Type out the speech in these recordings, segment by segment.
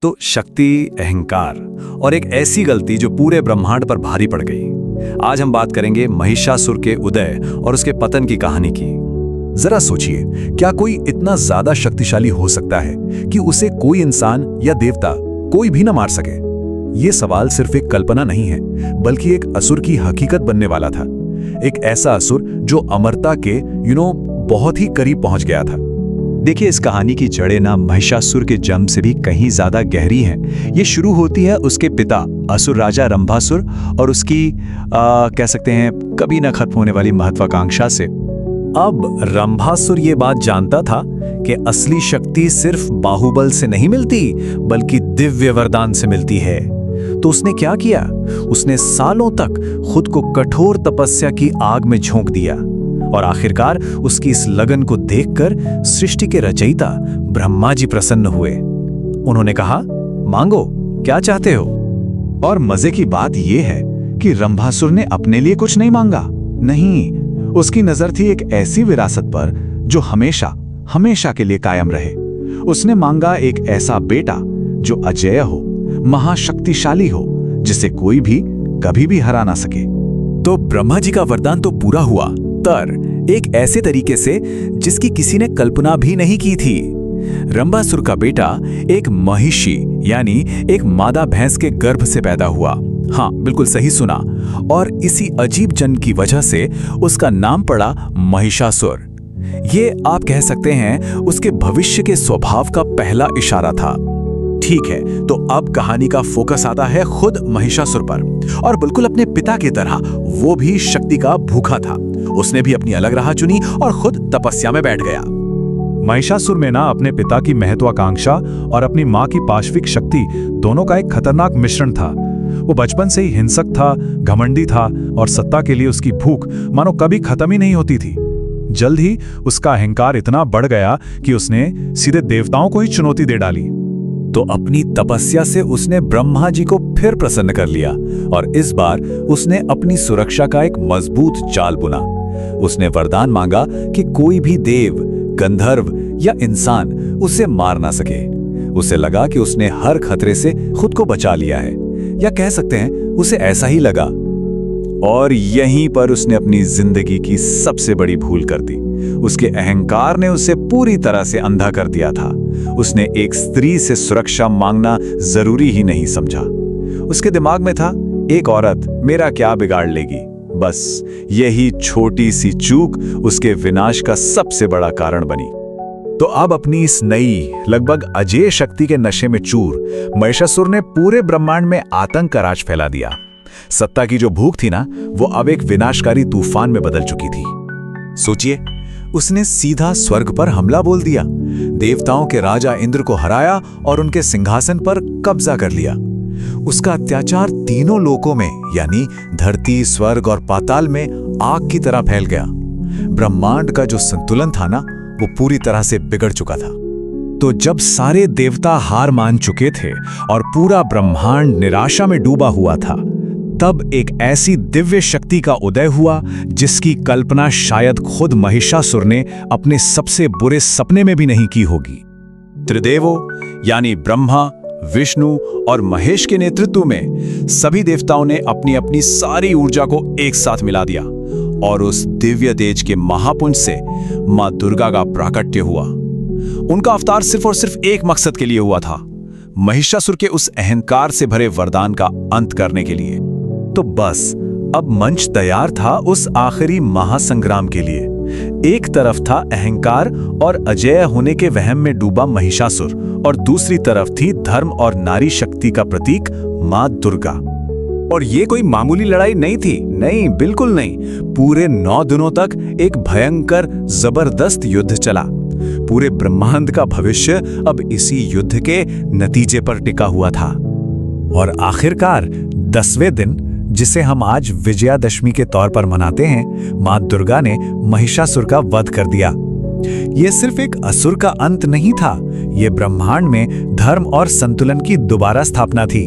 तो शक्ति, अहंकार और एक ऐसी गलती जो पूरे ब्रह्मांड पर भारी पड़ गई। आज हम बात करेंगे महिषासुर के उदय और उसके पतन की कहानी की। जरा सोचिए, क्या कोई इतना ज्यादा शक्तिशाली हो सकता है कि उसे कोई इंसान या देवता कोई भी न मार सके? ये सवाल सिर्फ एक कल्पना नहीं है, बल्कि एक असुर की हकीकत बनने वाला था। एक ऐसा असुर जो अमरता के बहुत ही करीब पहुंच गया था। देखिए, इस कहानी की जड़ें ना महिषासुर के जन्म से भी कहीं ज्यादा गहरी हैं। ये शुरू होती है उसके पिता असुर राजा रंभासुर और उसकी कह सकते हैं कभी न खत्म होने वाली महत्वाकांक्षा से। अब रंभासुर ये बात जानता था कि असली शक्ति सिर्फ बाहुबल से नहीं मिलती, बल्कि दिव्य वरदान से मिलती है। तो उसने क्या किया? उसने सालों तक खुद को कठोर तपस्या की आग में झोंक दिया और आखिरकार उसकी इस लगन को देखकर सृष्टि के रचयिता ब्रह्मा जी प्रसन्न हुए। उन्होंने कहा, मांगो, क्या चाहते हो? और मजे की बात यह है कि रंभासुर ने अपने लिए कुछ नहीं मांगा। नहीं, उसकी नजर थी एक ऐसी विरासत पर जो हमेशा हमेशा के लिए कायम रहे। उसने मांगा एक ऐसा बेटा जो अजेय हो, महाशक्तिशाली हो, जिसे कोई भी कभी भी हरा ना सके। तो ब्रह्मा जी का वरदान तो पूरा हुआ, तर एक ऐसे तरीके से जिसकी किसी ने कल्पना भी नहीं की थी। रंभासुर का बेटा एक महिषी यानी एक मादा भैंस के गर्भ से पैदा हुआ। हाँ, बिल्कुल सही सुना। और इसी अजीब जन्म की वजह से उसका नाम पड़ा महिषासुर। ये आप कह सकते हैं उसके भविष्य के स्वभाव का पहला इशारा था। ठीक है, तो अब कहानी का फोकस आता है खुद महिषासुर पर। और बिल्कुल अपने पिता की तरह वो भी शक्ति का भूखा था। उसने भी अपनी अलग राह चुनी और खुद तपस्या में बैठ गया। महिषासुर में ना अपने पिता की महत्वाकांक्षा और अपनी मां की पाशविक शक्ति दोनों का एक खतरनाक मिश्रण था। वो बचपन से ही हिंसक था, घमंडी था और सत्ता के लिए उसकी भूख मानो कभी खत्म ही नहीं होती थी। जल्द ही उसका अहंकार इतना बढ़ गया कि उसने सीधे देवताओं को ही चुनौती दे डाली। तो अपनी तपस्या से उसने ब्रह्मा जी को फिर प्रसन्न कर लिया और इस बार उसने अपनी सुरक्षा का एक मजबूत जाल बुना। उसने वरदान मांगा कि कोई भी देव, गंधर्व या इंसान उसे मार ना सके। उसे लगा कि उसने हर खतरे से खुद को बचा लिया है, या कह सकते हैं उसे ऐसा ही लगा। और यहीं पर उसने अपनी जिंदगी की सबसे बड़ी भूल कर दी। उसके अहंकार ने उसे पूरी तरह से अंधा कर दिया था। उसने एक स्त्री से सुरक्षा मांगना जरूरी ही नहीं समझा। उसके दिमाग में था, एक औरत मेरा क्या बिगाड़ लेगी। बस यही छोटी सी चूक उसके विनाश का सबसे बड़ा कारण बनी। तो अब अपनी इस नई, लगभग अजेय शक्ति के नशे में चूर महिषासुर ने पूरे ब्रह्मांड में आतंक का राज फैला दिया। सत्ता की जो भूख थी ना, वो अब एक विनाशकारी तूफान में बदल चुकी थी। सोचिए, उसने सीधा स्वर्ग पर हमला बोल दिया, देवताओं के राजा इंद्र को हराया और उनके सिंहासन पर कब्जा कर लिया। उसका अत्याचार तीनों लोकों में यानी धरती, स्वर्ग और पाताल में आग की तरह फैल गया। ब्रह्मांड का जो संतुलन था ना, वो पूरी तरह से बिगड़ चुका था। तो जब सारे देवता हार मान चुके थे और पूरा ब्रह्मांड निराशा में डूबा हुआ था, तब एक ऐसी दिव्य शक्ति का उदय हुआ जिसकी कल्पना शायद खुद महिषासुर ने अपने सबसे बुरे सपने में भी नहीं की होगी। त्रिदेवों यानी ब्रह्मा, विष्णु और महेश के नेतृत्व में सभी देवताओं ने अपनी अपनी सारी ऊर्जा को एक साथ मिला दिया और उस दिव्य तेज के महापुंज से मां दुर्गा का प्राकट्य हुआ। उनका अवतार सिर्फ और सिर्फ एक मकसद के लिए हुआ था, महिषासुर के उस अहंकार से भरे वरदान का अंत करने के लिए। तो बस अब मंच तैयार था उस आखिरी महासंग्राम के लिए। एक तरफ था अहंकार और अजेय होने के वहम में डूबा महिषासुर और दूसरी तरफ थी धर्म और नारी शक्ति का प्रतीक मां दुर्गा। और ये कोई मामूली लड़ाई नहीं थी, नहीं, बिल्कुल नहीं। पूरे 9 दिनों तक एक भयंकर जबरदस्त युद्ध चला। पूरे ब्रह्मांड का भविष्य अब इसी युद्ध के नतीजे पर टिका हुआ था। और आखिरकार 10वें दिन, जिसे हम आज विजयादशमी के तौर पर मनाते हैं, मां दुर्गा ने महिषासुर का वध कर दिया। यह सिर्फ एक असुर का अंत नहीं था, यह ब्रह्मांड में धर्म और संतुलन की दोबारा स्थापना थी।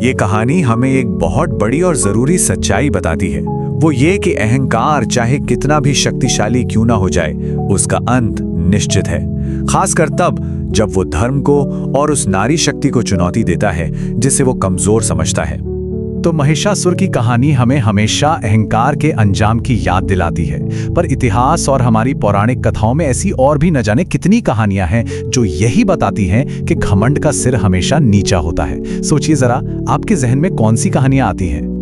ये कहानी हमें एक बहुत बड़ी और जरूरी सच्चाई बताती है, वो ये कि अहंकार चाहे कितना भी शक्तिशाली क्यों ना हो जाए, उसका अंत निश्चित है। खासकर तब जब वो धर्म को और उस नारी शक्ति को चुनौती देता है जिसे वो कमजोर समझता है। तो महिषासुर की कहानी हमें हमेशा अहंकार के अंजाम की याद दिलाती है, पर इतिहास और हमारी पौराणिक कथाओं में ऐसी और भी न जाने कितनी कहानियां हैं जो यही बताती हैं कि घमंड का सिर हमेशा नीचा होता है। सोचिए जरा, आपके जहन में कौन सी कहानियां आती हैं?